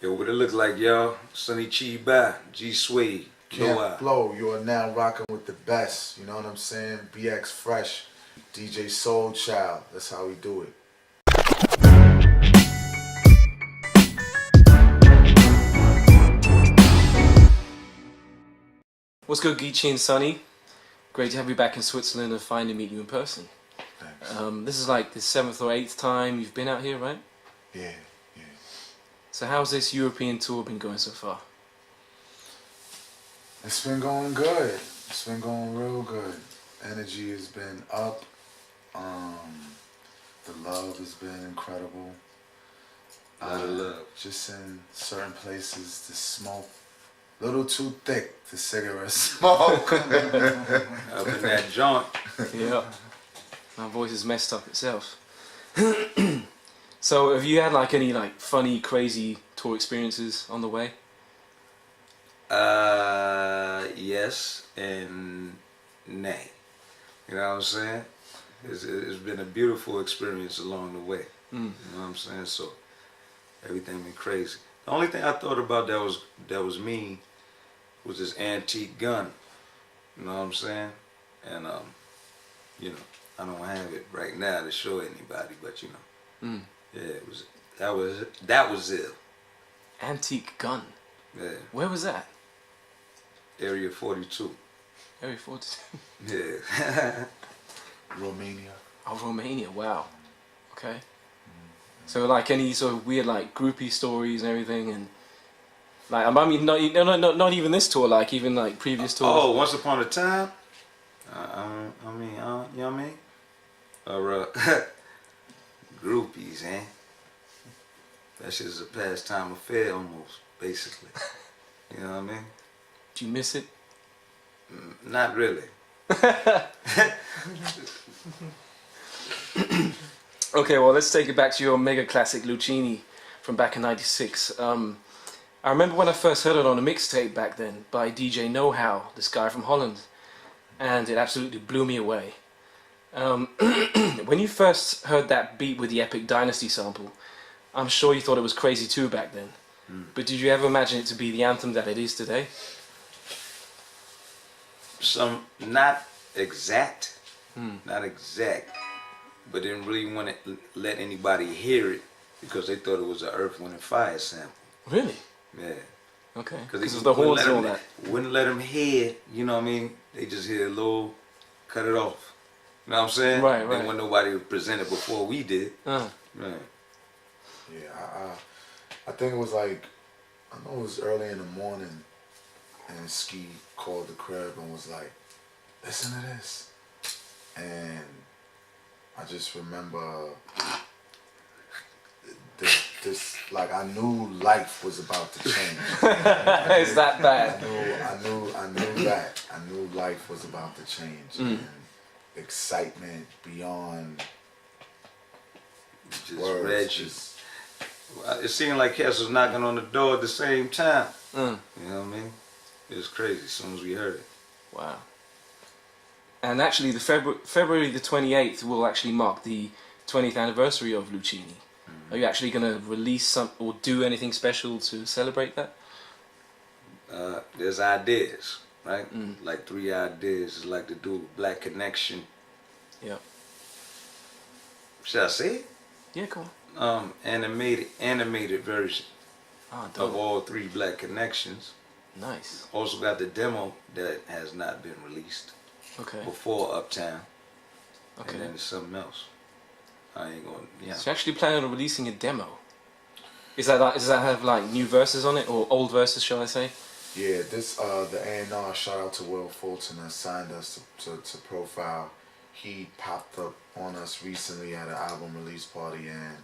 Yo, what it look like, y'all? Sunny Chi Ba, G Suede, Camp Flow, you are now rocking with the best. You know what I'm saying? BX Fresh, DJ Soulchild. That's how we do it. What's good, Geechee and Sunny? Great to have you back in Switzerland and finally meet you in person. Thanks. This is like the 7th or 8th time you've been out here, right? Yeah. So how's this European tour been going so far? It's been going good. It's been going real good. Energy has been up. The love has been incredible. A lot of love. Just in certain places, the smoke a little too thick, the cigarette smoke. Up in that joint. Yeah. My voice is messed up itself. So have you had like any like funny, crazy tour experiences on the way? Yes and nay. You know what I'm saying? It's been a beautiful experience along the way. You know what I'm saying? So everything been crazy. The only thing I thought about that was mean was this antique gun. You know what I'm saying? And you know, I don't have it right now to show anybody, but you know, yeah, that was it. Antique gun. Yeah, Where was that? Area 42. Area 42. Yeah. Romania. Oh, Romania. Wow. Okay. So like any sort of weird like groupie stories and everything, and like I mean not even this tour, like even like previous tours. Oh, Once Upon a Time. I mean, you know what I mean? Or groupies, eh? That shit is a pastime affair almost, basically. You know what I mean? Do you miss it? Not really. Okay, well let's take it back to your mega classic Lucini from back in '96. I remember when I first heard it on a mixtape back then by DJ Know-How, this guy from Holland, and it absolutely blew me away. When you first heard that beat with the Epic Dynasty sample, I'm sure you thought it was crazy too back then. But did you ever imagine it to be the anthem that it is today? Not exact, but didn't really want to let anybody hear it because they thought it was an Earth, Wind and Fire sample. Really? Yeah. Okay. Because of the horns and all that. Wouldn't let them hear, you know what I mean? They just hear a little, cut it off. You know what I'm saying? Right. They want nobody to present it before we did. Right. Yeah, I think it was like, I know it was early in the morning, and Ski called the crib and was like, listen to this. And I just remember this like I knew life was about to change. Is that bad? I knew that. I knew life was about to change. And excitement beyond Just words. Reggie. It seemed like cats was knocking on the door at the same time. You know what I mean? It was crazy as soon as we heard it. Wow. And actually, the February the 28th will actually mark the 20th anniversary of Luchini. Are you actually going to release some or do anything special to celebrate that? There's ideas, right? Like 3 ideas. I'd like to do Black Connection. Yeah. Should I say it? Yeah, go on. Animated version dope. of all 3 Black Connections. Nice. Also got the demo that has not been released. Okay. Before Uptown. Okay. And then there's something else. I ain't gonna, yeah. So you're actually planning on releasing a demo? Does that have like new verses on it, or old verses, shall I say? Yeah, this the A&R, shout out to Will Fulton that signed us to Profile. He popped up on us recently at an album release party and,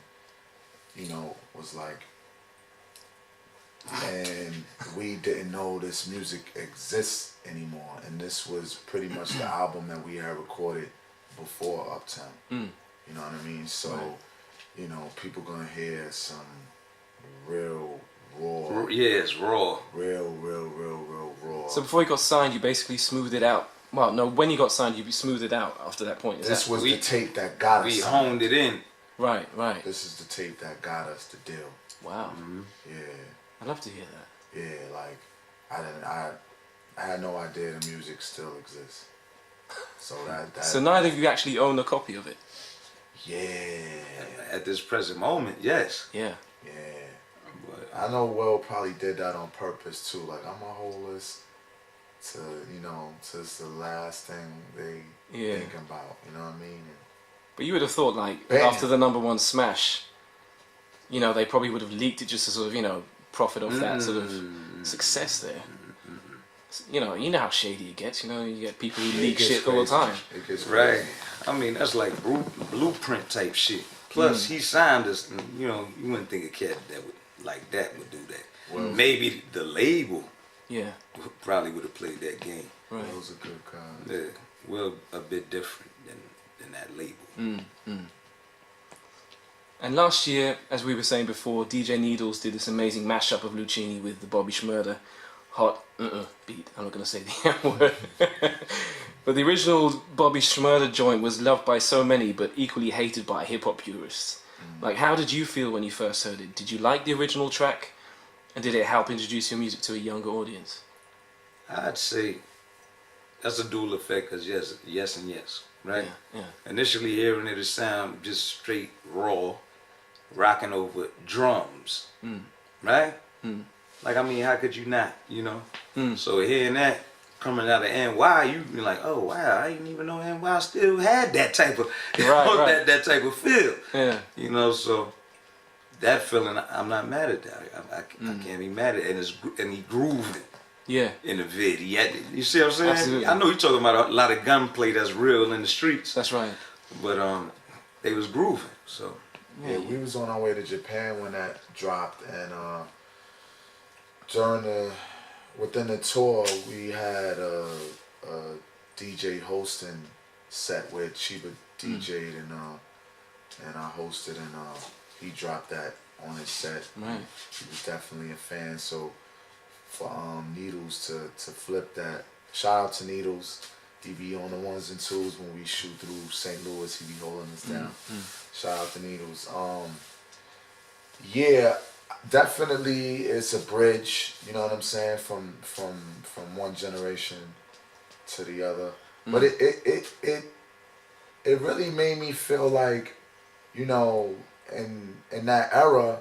you know, was like, and we didn't know this music exists anymore. And this was pretty much the album that we had recorded before Uptown. You know what I mean? So, you know, people gonna hear some real raw. Yeah, it's raw. Real raw. So before you got signed, you basically smoothed it out. Well, no, when you got signed, you smoothed it out after that point. This was the tape that got us. We signed. honed it in. Right. This is the tape that got us the deal. Wow. Yeah. I'd love to hear that. Yeah, like I had no idea the music still exists. So that So neither of you actually own a copy of it? yeah. At this present moment, yes. Yeah. Yeah. But I know Will probably did that on purpose too. Like, I'm gonna hold this to, you know, to it's the last thing they thinking about. You know what I mean? But you would have thought, like, Bam. after the #1 smash, you know, they probably would have leaked it just to sort of, you know, profit off that sort of success there. You know how shady it gets. You know, you get people who leak shit all the time. It gets right. crazy. I mean, that's like blueprint type shit. Plus, he signed us, and, you know, you wouldn't think a cat that would like that would do that. Well, maybe the label probably would have played that game. Right. Will's a good guy. Yeah, well, a bit different than that label. And last year, as we were saying before, DJ Needles did this amazing mashup of Lucini with the Bobby Shmurda hot beat. I'm not going to say the M word. But the original Bobby Shmurda joint was loved by so many, but equally hated by hip-hop purists. Like, how did you feel when you first heard it? Did you like the original track? And did it help introduce your music to a younger audience? I'd say that's a dual effect, because yes and yes, right? Yeah. Initially hearing it sound just straight raw, rocking over drums, right? Like, I mean, how could you not, you know? So hearing that coming out of NY, you be like, oh wow, I didn't even know NY still had that type of, Right. that type of feel. Yeah. You know, so that feeling, I'm not mad at that. I can't be mad at it. And he grooved it. Yeah. In the vid, you see what I'm saying? Absolutely. I know you're talking about a lot of gunplay that's real in the streets. That's right. But they was grooving. So yeah, we was on our way to Japan when that dropped, and within the tour we had a DJ hosting set where Chiba DJ'd and I hosted, and he dropped that on his set. Right. He was definitely a fan. So for Needles to flip that, shout out to Needles. He be on the 1s and 2s when we shoot through St. Louis. He be holding us down. Shout out to Needles. Yeah, definitely it's a bridge. You know what I'm saying, from one generation to the other. But it really made me feel like, you know, in that era,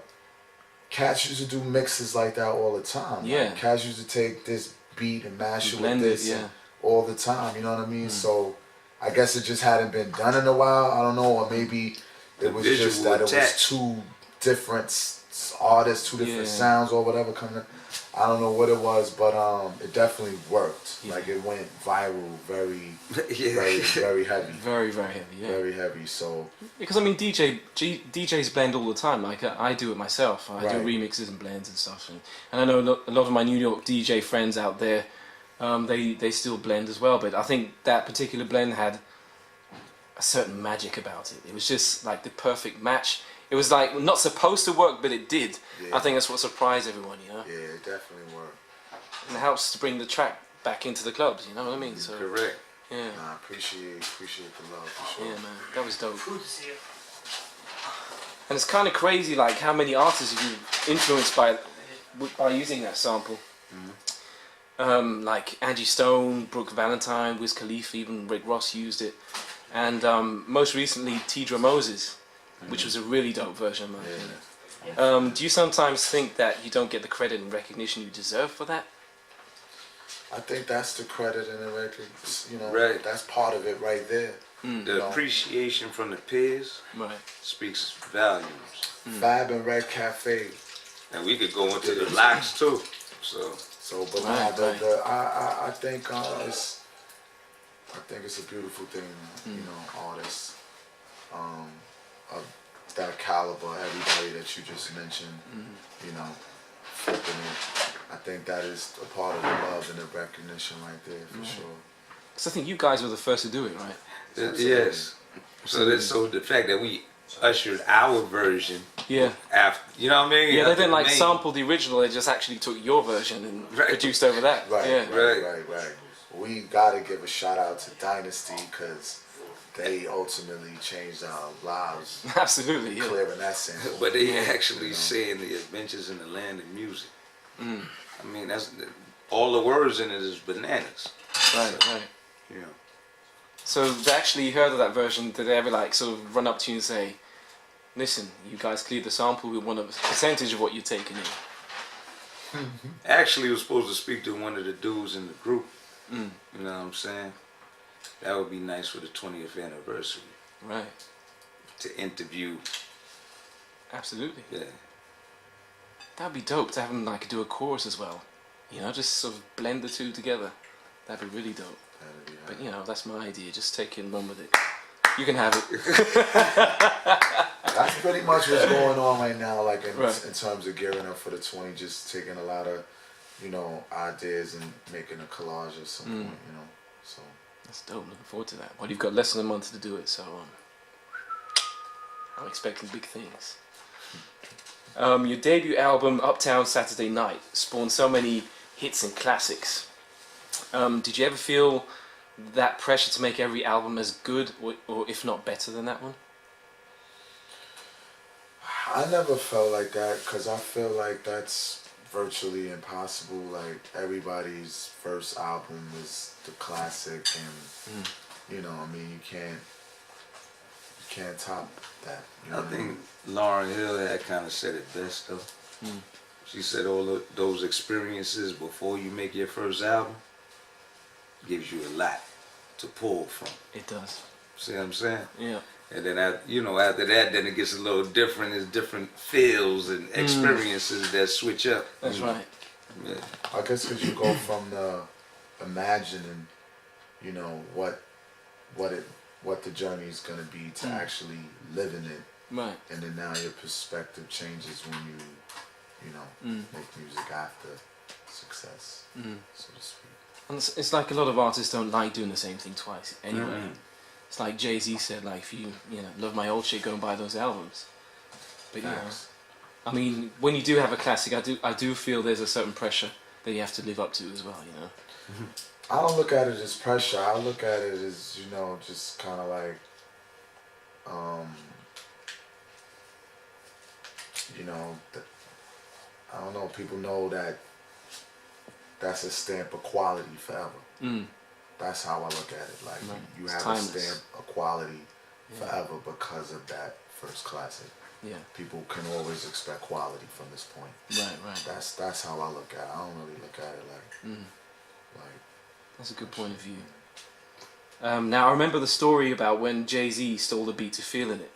cats used to do mixes like that all the time. Yeah. Like, cats used to take this beat and mash it with Blend this it, all the time. You know what I mean? So I guess it just hadn't been done in a while. I don't know, or maybe it was just that it was two different artists, two different sounds or whatever coming in. I don't know what it was, but it definitely worked. Yeah. Like, it went viral very very heavy. Very, very heavy, yeah. Very heavy, so... Because, I mean, DJs blend all the time. Like, I do it myself. I do Right. remixes and blends and stuff. And I know a lot of my New York DJ friends out there, they still blend as well. But I think that particular blend had a certain magic about it. It was just, like, the perfect match. It was, like, not supposed to work, but it did. Yeah. I think that's what surprised everyone, you know? Yeah, it definitely worked. And it helps to bring the track back into the clubs, you know what I mean? So, correct. yeah. I appreciate the love, for sure. Yeah, man, that was dope. And it's kind of crazy, like, how many artists you influenced by using that sample. Like Angie Stone, Brooke Valentine, Wiz Khalifa, even Rick Ross used it, and most recently Tidra Moses, which was a really dope version, in my opinion. Do you sometimes think that you don't get the credit and recognition you deserve for that? I think that's the credit and the record, you know, Right. that's part of it right there. The appreciation from the peers Right. speaks volumes. Fab and Red Cafe. And we could go into the locks too. So But Right, I think it's a beautiful thing, you know, artists of that caliber, everybody that you just mentioned, you know, flipping it. I think that is a part of the love and the recognition right there, for sure. Because I think you guys were the first to do it, right? yes. So the fact that we ushered our version Yeah. after, you know what I mean? Yeah, they didn't like Main- sample the original, they just actually took your version and produced over that. Right, Yeah. right. We gotta give a shout out to Dynasty, because they ultimately changed our lives, Absolutely, yeah. clearing that sample. But they actually saying the adventures in the land of music. I mean, that's all the words in it is bananas. Right, right. You know. So they actually heard of that version. Did they ever like sort of run up to you and say, "Listen, you guys cleared the sample. We want a percentage of what you're taking in"? Actually, was supposed to speak to one of the dudes in the group. You know what I'm saying? That would be nice for the 20th anniversary. Right. To interview. Absolutely. Yeah. That'd be dope to have them like do a chorus as well. You know, just sort of blend the two together. That'd be really dope. But you know, that's my idea. Just take it and run with it. You can have it. That's pretty much what's going on right now, like in terms of gearing up for the 20, just taking a lot of, you know, ideas and making a collage at some point, you know. So that's dope. Looking forward to that. Well, you've got less than a month to do it, so I'm expecting big things. Your debut album, Uptown Saturday Night, spawned so many hits and classics. Did you ever feel that pressure to make every album as good, or if not better than that one? I never felt like that, because I feel like that's virtually impossible. Like, everybody's first album is the classic, and you know, I mean, you can't top that. You know I think Lauryn Hill had kind of said it best though. She said all of those experiences before you make your first album gives you a lot to pull from. It does. See what I'm saying? Yeah. And then after that, then it gets a little different. There's different feels and experiences that switch up. That's right. Yeah. I guess because you go from the imagining, you know, what the journey is gonna be to actually living it. Right. And then now your perspective changes when you know, make music after success, so to speak. And it's like a lot of artists don't like doing the same thing twice anyway. It's like Jay-Z said, like, if you love my old shit, go and buy those albums. But you know, I mean, when you do have a classic, I do feel there's a certain pressure that you have to live up to as well, you know. I don't look at it as pressure. I look at it as, you know, just kind of like, you know, I don't know, people know that that's a stamp of quality forever. That's how I look at it. Like, you have a stamp of quality forever because of that first classic. Yeah. People can always expect quality from this point. Right. That's how I look at it. I don't really look at it like, that's a good point of view. Now, I remember the story about when Jay-Z stole the beat to Feelin' It,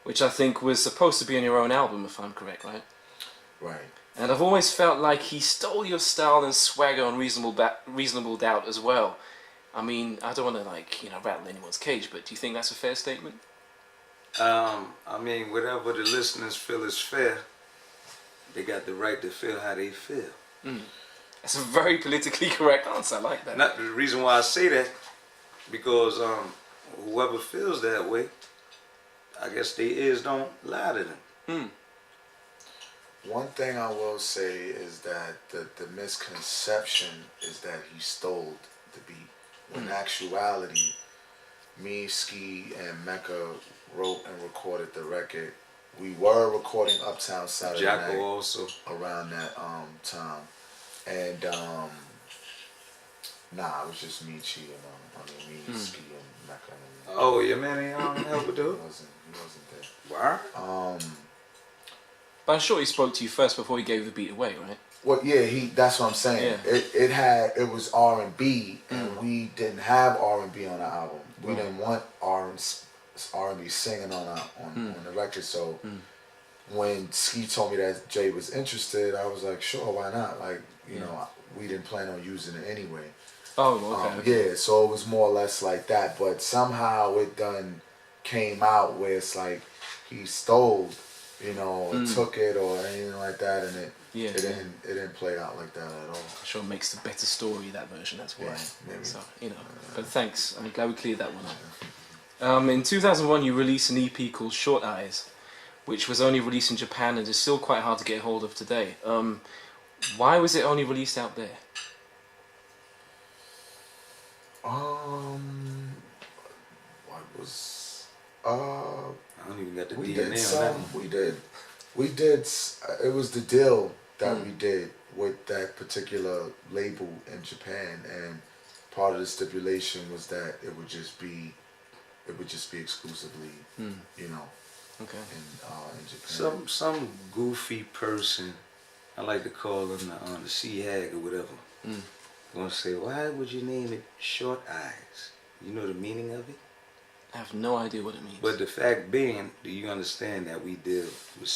which I think was supposed to be on your own album, if I'm correct, right? Right. And I've always felt like he stole your style and swagger on Reasonable Doubt as well. I mean, I don't want to, like, rattle anyone's cage, but do you think that's a fair statement? I mean, whatever the listeners feel is fair, they got the right to feel how they feel. That's a very politically correct answer. I like that. Not the reason why I say that, because whoever feels that way, I guess their ears don't lie to them. One thing I will say is that the misconception is that he stole the beat. When in actuality, me, Ski, and Mecca wrote and recorded the record. We were recording Uptown Saturday Night also around that time. And it was just me, Chi, and me, Ski, and Mecca. Oh, your man ain't help with He it? wasn't there. Why? But I'm sure he spoke to you first before he gave the beat away, right? Well, yeah, that's what I'm saying. Yeah. It was R&B, and we didn't have R&B on the album. We didn't want R&B singing on the record. So when Ski told me that Jay was interested, I was like, sure, why not? Like, you know, we didn't plan on using it anyway. Oh, okay. Yeah, so it was more or less like that. But somehow it done came out where it's like he stole, or took it or anything like that, and it didn't play out like that at all. I'm sure it makes the better story, that version, that's why. Yeah, maybe. So, but thanks. I'm glad we cleared that one up. In 2001, you released an EP called Short Eyes, which was only released in Japan and is still quite hard to get hold of today. Why was it only released out there? What was I don't even got the we DNA did on that some. one. We did. It was the deal that we did. with that particular label in Japan, and part of the stipulation was that it would just be exclusively, you know, in Japan. Some goofy person, I like to call him the sea hag or whatever, gonna say, why would you name it Short Eyes? You know the meaning of it? I have no idea what it means. But the fact being, do you understand that we deal with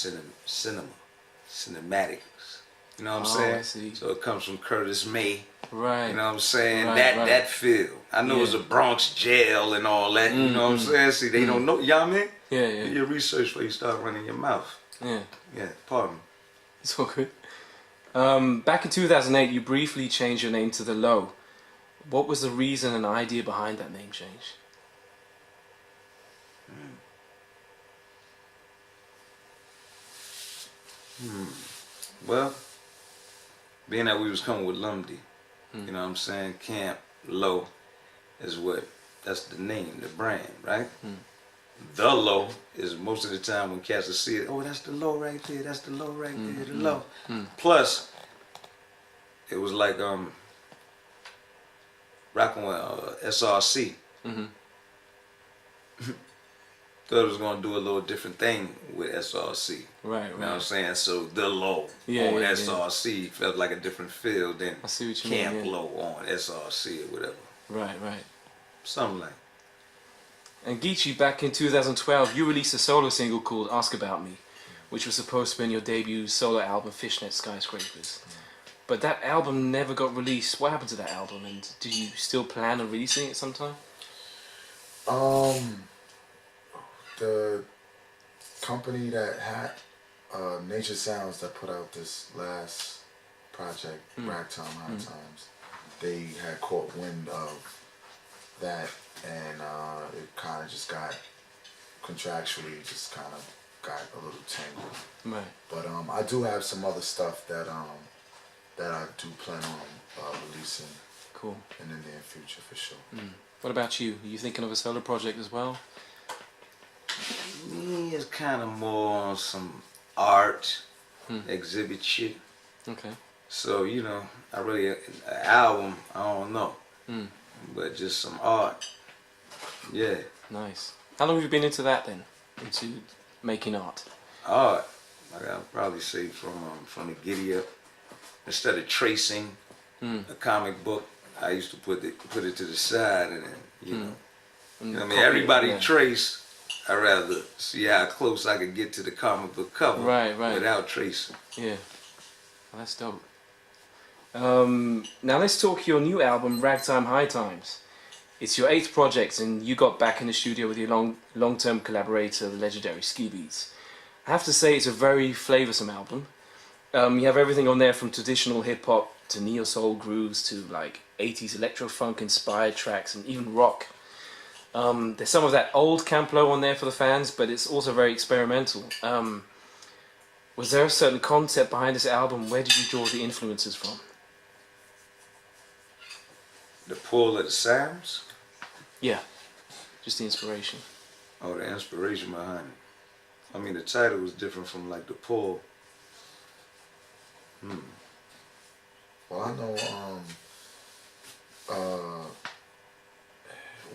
cinematics? You know what I'm saying? I see. So it comes from Curtis May. Right. You know what I'm saying? Right, that feel. I know it's a Bronx jail and all that. You know what I'm saying? See, they don't know. Y'all mean? Yeah. Do your research before you start running your mouth. Yeah. Yeah, pardon. It's all good. Back in 2008, you briefly changed your name to The Low. What was the reason and idea behind that name change? Well, being that we was coming with Lumdy, you know what I'm saying? Camp Low is that's the name, the brand, right? The Low is most of the time when cats will see it, oh, that's the Low right there, that's the Low right there, the Low. Plus, it was like rocking with SRC. Thought it was gonna do a little different thing with SRC. Right. You know what I'm saying? So the Low on SRC felt like a different feel than I see what you Camp mean, Low on SRC or whatever. Right. Something like. And Geechee, back in 2012, you released a solo single called Ask About Me, which was supposed to be on your debut solo album, Fishnet Skyscrapers. But that album never got released. What happened to that album, and do you still plan on releasing it sometime? The company that had Nature Sounds that put out this last project, Ragtime, High Times, they had caught wind of that, and it kind of just got contractually got a little tangled. Right. But I do have some other stuff that I do plan on releasing. Cool. In the near future for sure. What about you? Are you thinking of a solo project as well? Me, it's kind of more on some art, exhibit shit. Okay. So, you know, an album, I don't know. But just some art. Yeah. Nice. How long have you been into that then? Into making art? Art, I'll probably say from the giddy up. Instead of tracing a comic book, I used to put it to the side and then, you know. I mean, everybody trace. I'd rather see how close I could get to the comic book cover without tracing. Yeah. Well, that's dope. Now let's talk your new album, Ragtime High Times. It's your 8th project, and you got back in the studio with your long-term collaborator, the legendary Ski Beats. I have to say it's a very flavoursome album. You have everything on there from traditional hip-hop to neo-soul grooves to like 80s electro-funk inspired tracks and even rock. There's some of that old Camp Low on there for the fans, but it's also very experimental. Was there a certain concept behind this album? Where did you draw the influences from? The pull of the sounds? Yeah, just the inspiration. Oh, the inspiration behind it. I mean, the title was different from like the pull. Well, I know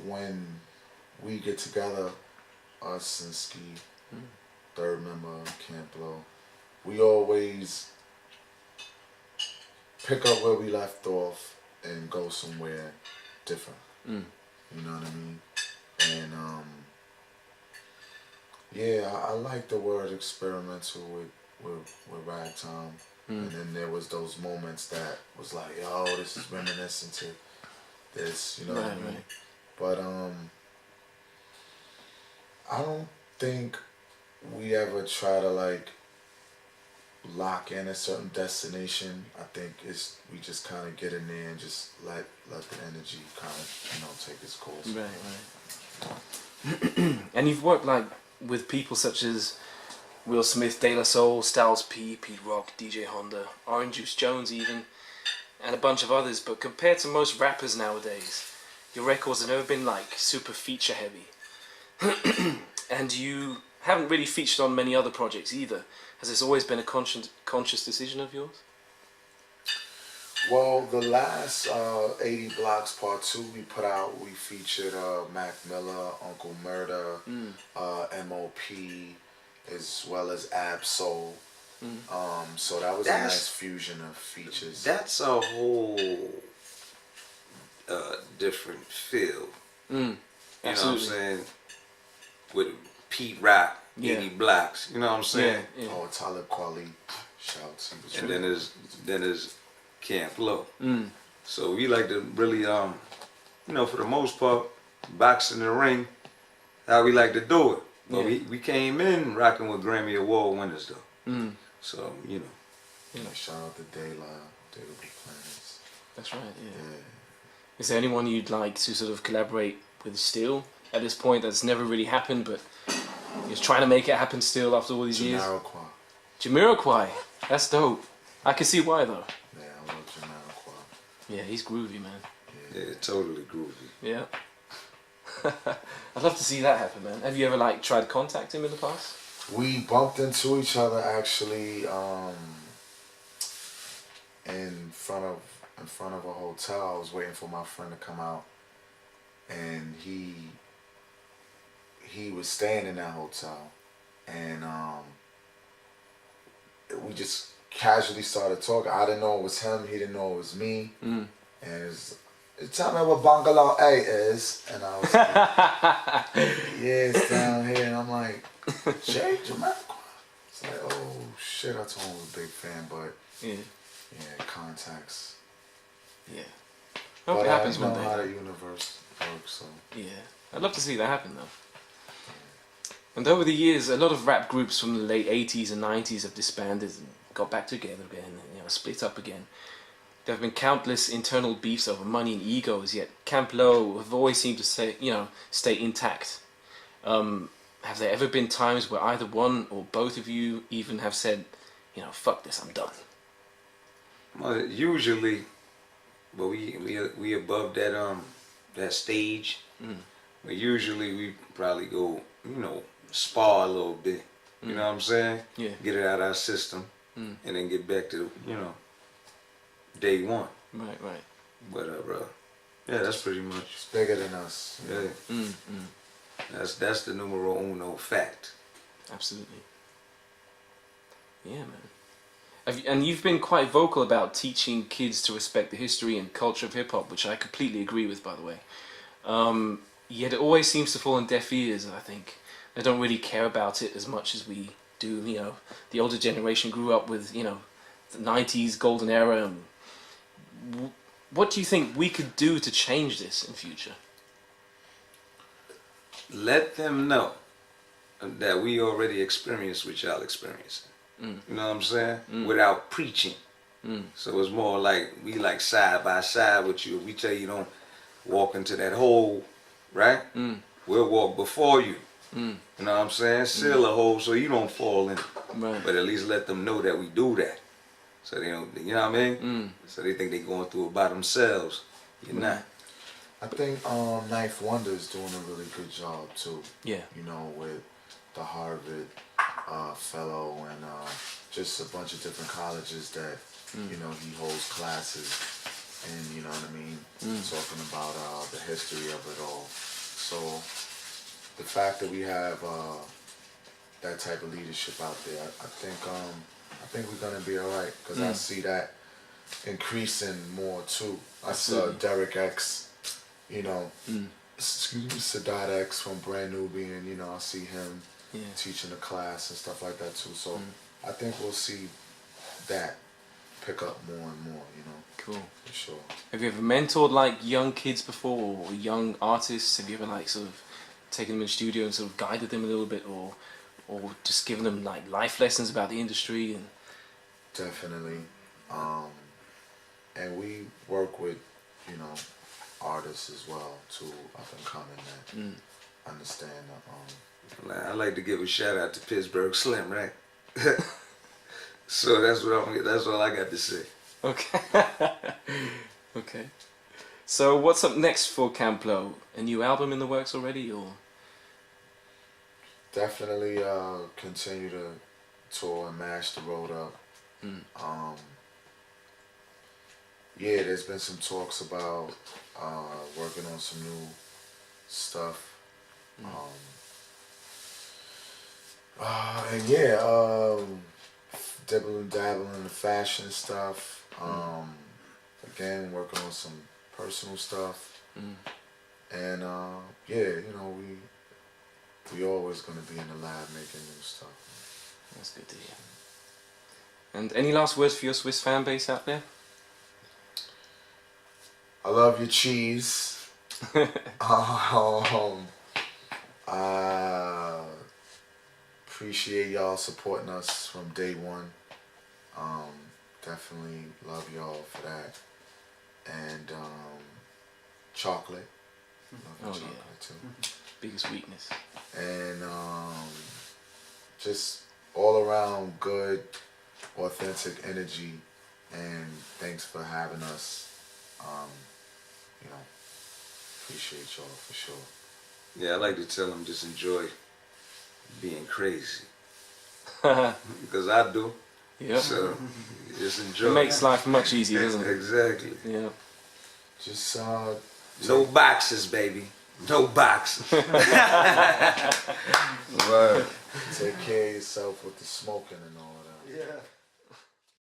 when we get together, us and Ski, third member of Camp Low, we always pick up where we left off and go somewhere different. You know what I mean? And yeah, I like the word experimental with Ragtime. And then there was those moments that was like, yo, this is reminiscent to this, you know what I mean? But I don't think we ever try to like lock in a certain destination. I think we just kind of get in there and just let the energy kind of, you know, take its course. Right. And you've worked like with people such as Will Smith, De La Soul, Styles P, Pete Rock, DJ Honda, Orange Juice Jones even, and a bunch of others. But compared to most rappers nowadays, your records have never been like super feature heavy. And you haven't really featured on many other projects either. Has this always been a conscious decision of yours? Well, the last 80 Blocks Part 2 we put out, we featured Mac Miller, Uncle Murder, M.O.P., as well as Ab Soul. So that was a nice fusion of features. That's a whole different feel. You know what I'm saying? With Pete Rock, 80 Blocks. You know what I'm saying? Yeah. Oh, Talib Kweli shouts. And then there's Camp Low. So we like to really, for the most part, box in the ring, how we like to do it. But we came in rocking with Grammy Award winners though. So, shout out to De La Planets. That's right, yeah. Is there anyone you'd like to sort of collaborate with still at this point that's never really happened, but you're trying to make it happen still after all these years? Jamiroquai. That's dope. I can see why though. Yeah, I love Jamiroquai. Yeah, he's groovy, man. Yeah, totally groovy. Yeah. I'd love to see that happen, man. Have you ever tried to contact him in the past? We bumped into each other actually in front of a hotel. I was waiting for my friend to come out, and he was staying in that hotel, and we just casually started talking. I didn't know it was him. He didn't know it was me. And tell me what Bungalow A is, and I was like, yeah, it's down here. And I'm like, Jay, Jamiroquai. It's like, oh shit, I told him I was a big fan, but yeah, contacts. Yeah. Hope it happens one one day. day. How the universe works, so. Yeah, I'd love to see that happen though. And over the years, a lot of rap groups from the late 80s and 90s have disbanded and got back together again, and split up again. There have been countless internal beefs over money and egos, yet Camp Low have always seemed to stay intact. Have there ever been times where either one or both of you even have said, fuck this, I'm done? Well, usually, but we above that stage. But usually we probably go, spar a little bit. You know what I'm saying? Yeah. Get it out of our system, and then get back to day one. Right. But yeah, that's pretty much. It's bigger than us. Yeah. That's the numero uno fact. Absolutely. Yeah, man. And you've been quite vocal about teaching kids to respect the history and culture of hip hop, which I completely agree with, by the way. Yet it always seems to fall on deaf ears, I think. They don't really care about it as much as we do. The older generation grew up with, the 90s golden era. What do you think we could do to change this in future? Let them know that we already experienced what y'all experiencing. You know what I'm saying? Without preaching. So it's more like we side by side with you. If we tell you don't walk into that hole, right? We'll walk before you. You know what I'm saying? Seal a hole so you don't fall in it. Right. But at least let them know that we do that. So they don't, you know what I mean? So they think they're going through it by themselves. You're not. I think Knife Wonder is doing a really good job too. Yeah. With the Harvard fellow and just a bunch of different colleges that he holds classes, and you know what I mean, talking about the history of it all. So the fact that we have that type of leadership out there, I think we're gonna be all right, because I see that increasing more too. I saw Derek X, Sadat X from Brand Nubian, I see him teaching a class and stuff like that too. So I think we'll see that pick up more and more, Cool. For sure. Have you ever mentored young kids before, or young artists? Have you ever sort of taken them in the studio and sort of guided them a little bit, or just given them life lessons about the industry? And definitely. And we work with, artists as well too, up and coming, that understand I like to give a shout out to Pittsburgh Slim, right? So that's all I got to say. Okay. Okay. So what's up next for Camp Low? A new album in the works already, or? Definitely continue to tour and mash the road up. yeah, there's been some talks about working on some new stuff. And yeah, dabbling in the fashion stuff. Again, working on some personal stuff. And yeah, you know, we always gonna be in the lab making new stuff. That's good to hear. And any last words for your Swiss fan base out there? I love your cheese. I appreciate y'all supporting us from day one. Definitely love y'all for that. And chocolate. Love your chocolate too. Biggest weakness. And just all around good, authentic energy. And thanks for having us. You know, appreciate y'all for sure. Yeah, I like to tell them just enjoy being crazy. Because I do. Yeah. So just enjoy. It makes life much easier, doesn't it? Exactly. Yeah. Just no boxes, baby. No boxes. Right. Take care of yourself with the smoking and all that. Yeah.